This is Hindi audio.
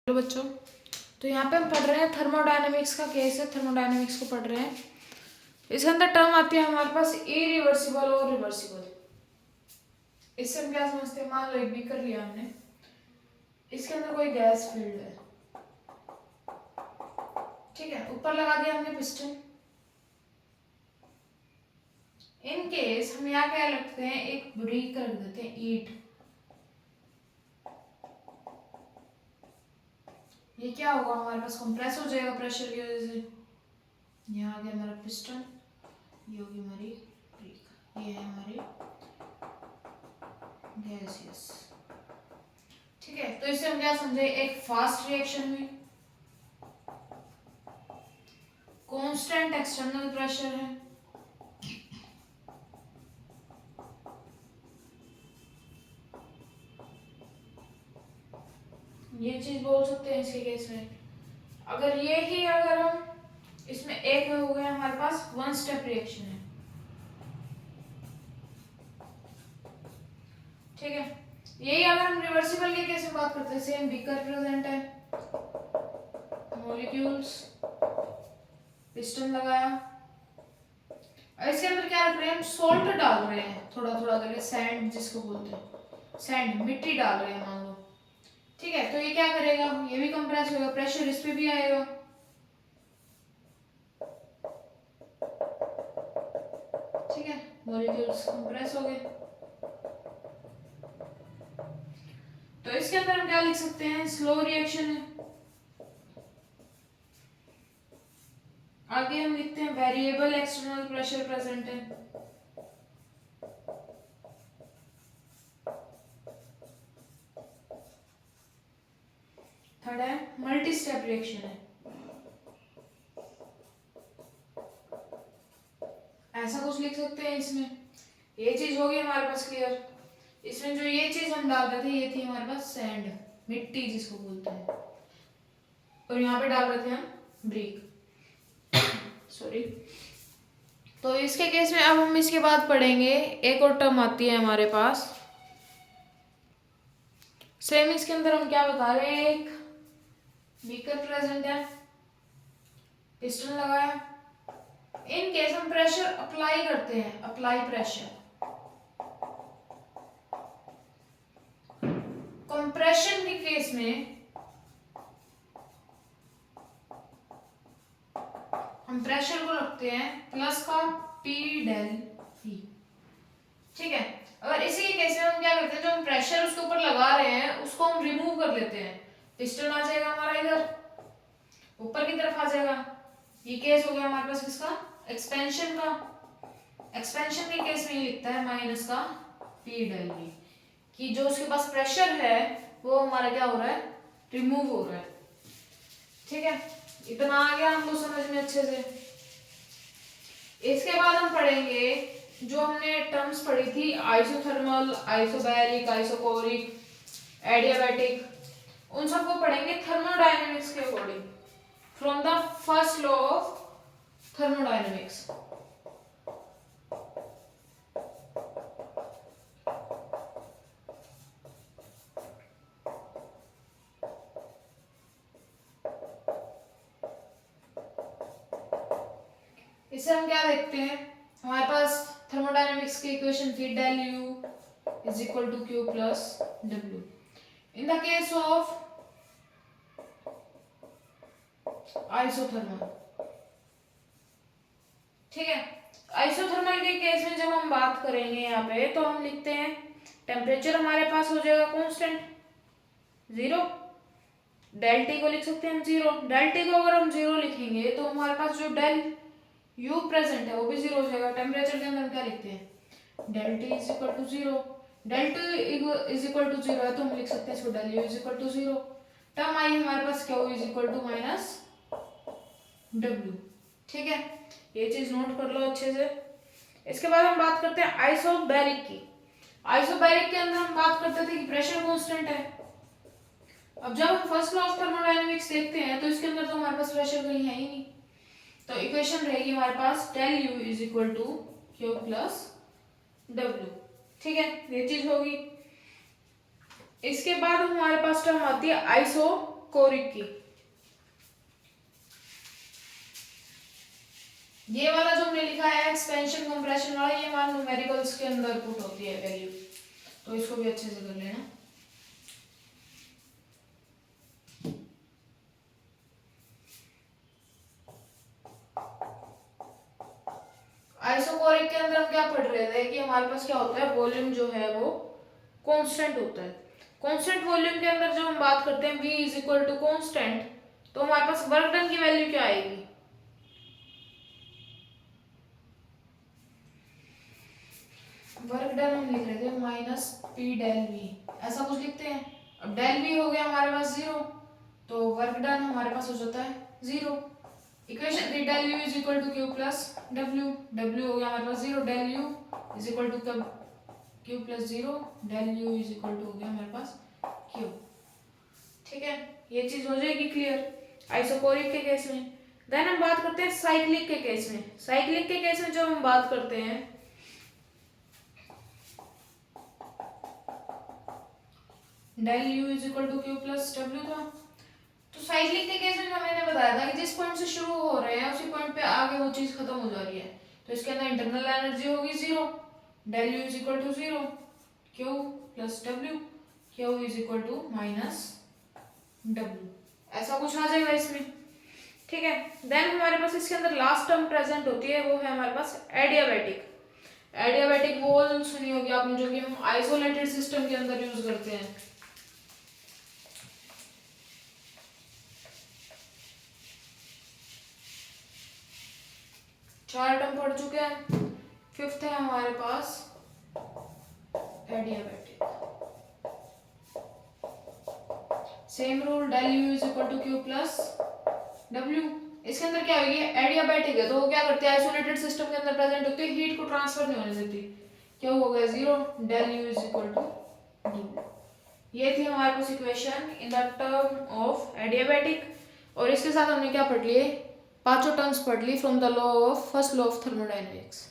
हेलो बच्चों, तो यहाँ पे हम पढ़ रहे हैं थर्मोडायनेमिक्स का केस है। थर्मोडायनेमिक्स को पढ़ रहे हैं। इसके अंदर टर्म आती है हमारे पास इरिवर्सिबल और रिवर्सिबल। इससे हम क्या समझते हैं, मान लो एक बीकर लिया हमने, इसके अंदर कोई गैस फील्ड है, ठीक है, ऊपर लगा दिया हमने पिस्टन। इन केस हम यहाँ क्या रखते हैं, एक ब्रिक रख देते हैं, ईट। ये क्या होगा, हमारे पास कंप्रेस हो जाएगा प्रेशर की वजह से। यहाँ आ गया हमारा पिस्टन, ये होगी हमारी ब्रिक, ये है हमारी गैसियस, ठीक है। तो इससे हम क्या समझे, एक फास्ट रिएक्शन हुई, कांस्टेंट एक्सटर्नल प्रेशर है, ये चीज बोल सकते हैं इसके केस में। अगर ये ही अगर हम इसमें एक हो गया, हमारे पास वन स्टेप रिएक्शन है, ठीक है। यही अगर हम रिवर्सिबल के केस में बात करते हैं, सेम बीकर प्रेजेंट है, मॉलिक्यूल्स, पिस्टन लगाया, और इसके अंदर क्या रख रहे हैं हम, सोल्ट डाल रहे हैं थोड़ा थोड़ा करके, सैंड जिसको बोलते हैं, सैंड मिट्टी डाल रहे हैं मान लो, ठीक है। तो ये क्या करेगा, ये भी कंप्रेस होगा, प्रेशर इस पे भी आएगा, ठीक है, मॉलिक्यूल्स कंप्रेस हो गए। तो इसके अंदर हम क्या लिख सकते हैं, स्लो रिएक्शन है। आगे हम लिखते हैं वेरिएबल एक्सटर्नल प्रेशर प्रेजेंट है। थर्ड है मल्टी स्टेप रिएक्शन है। ऐसा कुछ लिख सकते हैं इसमें। ये चीज होगी हमारे पास क्लियर। इसमें जो ये चीज हम डाल रहे थे, ये थी हमारे पास सैंड, मिट्टी जिसको बोलते हैं, और यहाँ पे डाल रहे थे हम ब्रिक, सॉरी। तो इसके केस में अब हम इसके बाद पढ़ेंगे, एक और टर्म आती है हमारे पास, सेम इसके अंदर हम क्या बता रहे हैं, एक बीकर प्रेजेंट है, पिस्टन लगाया, इन केस हम प्रेशर अप्लाई करते हैं, अप्लाई प्रेशर। कंप्रेशन के केस में हम प्रेशर को रखते हैं प्लस का P डेल V, ठीक है। अगर इसी के केस में हम क्या करते हैं, जो हम प्रेशर उसके ऊपर लगा रहे हैं उसको हम रिमूव कर लेते हैं, पिस्टन आ जाएगा हमारा इधर ऊपर की तरफ आ जाएगा। ये केस हो गया हमारे पास किसका, एक्सपेंशन का। एक्सपेंशन के केस में ये लिखता है माइनस का P डेल V, कि जो उसके पास प्रेशर है वो हमारा क्या हो रहा है, रिमूव हो रहा है, ठीक है। इतना आ गया हमको समझ में अच्छे से। इसके बाद हम पढ़ेंगे जो हमने टर्म्स पढ़ी थी, आइसोथर्मल, आइसोबैरिक, आइसोकोरिक, एडियाबैटिक, उन सबको पढ़ेंगे थर्मोडायनेमिक्स के according, from the first law of thermodynamics. इससे हम क्या देखते हैं, हमारे पास थर्मोडायनेमिक्स की इक्वेशन थी del U is equal to Q plus W। In the case of isothermal, ठीक है, आइसोथर्मल के केस में जब हम बात करेंगे यहाँ पे, तो हम लिखते हैं टेम्परेचर हमारे पास हो जाएगा कांस्टेंट 0, डेल टी को लिख सकते हैं हम 0। डेल टी को अगर हम 0 लिखेंगे तो हमारे पास जो डेल U प्रेजेंट है वो भी 0 हो जाएगा। टेम्परेचर के अंदर हम क्या लिखते हैं, del t is equal to 0, del t is equal to 0 है तो हम लिख सकते हैं इसको del U is equal to 0। Term I हमारे पास Q is equal to minus W, ठीक है। ये चीज नोट कर लो अच्छे से। इसके बाद हम बात करते हैं आइसोबैरिक की। आइसोबैरिक के अंदर हम बात करते थे कि प्रेशर कांस्टेंट है। अब जब हम फर्स्ट लॉ ऑफ थर्मोडायनेमिक्स देखते हैं तो इसके अंदर तो हमारे पास प्रेशर कहीं है ही नहीं, तो इक्वेशन रहेगी हमारे पास del U is equal to Q plus W, ठीक है, ये चीज होगी। इसके बाद हमारे पास टर्म आती है आइसो कोरिक की। ये वाला जो हमने लिखा है एक्सपेंशन कंप्रेशन वाला, ये मान न्यूमेरिकल्स के अंदर पुट होती है वैल्यू, तो इसको भी अच्छे से कर लेना। आइसोकोरिक के अंदर हम क्या पढ़ रहे थे कि हमारे पास क्या होता है, वॉल्यूम जो है वो कांस्टेंट होता है। कांस्टेंट वॉल्यूम के अंदर जब हम बात करते हैं V is equal to constant, तो हमारे पास वर्क डन की वैल्यू क्या आएगी, वर्क डन हम लिख रहे थे माइनस P डेल V, ऐसा कुछ लिखते हैं। अब डेल V हो गया हमारे पास 0, तो वर्क डन हमारे पास हो जाता है 0। इक्वेशन थी del U is equal to Q plus W, W हो गया हमारे पास 0, del U is equal to Q plus 0, del U is equal to हो गया हमारे पास Q। ठीक है, ये चीज हो जाएगी क्लियर आइसोकोरिक के केस में। देन हम बात करते हैं साइक्लिक के केस में। साइक्लिक के केस में जब हम बात करते हैं del U is equal to Q plus W था, तो साइक्लिक के केस में जो मैंने बताया था कि जिस पॉइंट से शुरू हो रहे हैं उसी पॉइंट पे आगे वो चीज खत्म हो जा रही है, तो इसके अंदर इंटरनल एनर्जी होगी 0, del U is equal to 0, Q plus W, Q is equal to minus W, ऐसा कुछ आ जाएगा इसमें। ठीक है, देन हमारे पास इसके अंदर लास्ट टर्म प्रेजेंट होती है, वो है हमारे पास एडियाबैटिक। एडियाबैटिक वो सुनी होगी आपने, जो कि हम आइसोलेटेड सिस्टम के अंदर यूज करते हैं। चार टर्म पढ़ चुके हैं, फिफ्थ है हमारे पास adiabatic. Same rule, del U is equal to Q plus W। इसके अंदर क्या होगी, एडियाबैटिक है तो वो क्या करते हैं, आइसोलेटेड सिस्टम के अंदर प्रेजेंट होती है, हीट को ट्रांसफर नहीं होने देती, क्या हो गया 0, del U is equal to W। ये थी हमारे पास equation in the term of adiabatic, और इसके साथ हमने क्या पढ़ लिए, पांचों टर्म्स पढ़ ली from the law of first law of thermodynamics.